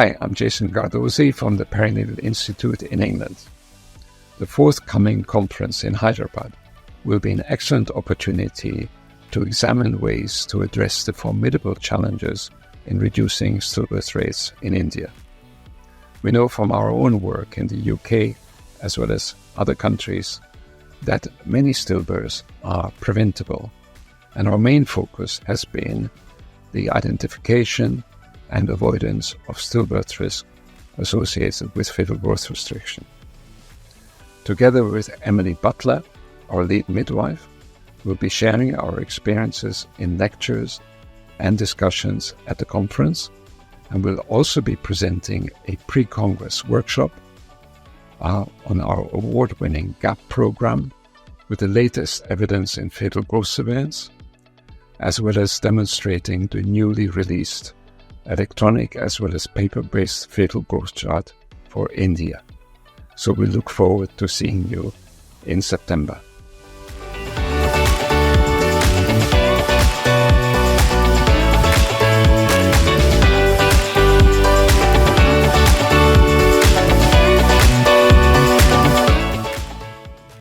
Hi, I'm Jason Gardosi from the Perinatal Institute in England. The forthcoming conference in Hyderabad will be an excellent opportunity to examine ways to address the formidable challenges in reducing stillbirth rates in India. We know from our own work in the UK, as well as other countries, that many stillbirths are preventable, and our main focus has been the identification and avoidance of stillbirth risk associated with fetal growth restriction. Together with Emily Butler, our lead midwife, we'll be sharing our experiences in lectures and discussions at the conference, and we'll also be presenting a pre-congress workshop on our award-winning GAP program with the latest evidence in fetal growth surveillance, as well as demonstrating the newly released electronic as well as paper-based fetal growth chart for India. So we look forward to seeing you in September.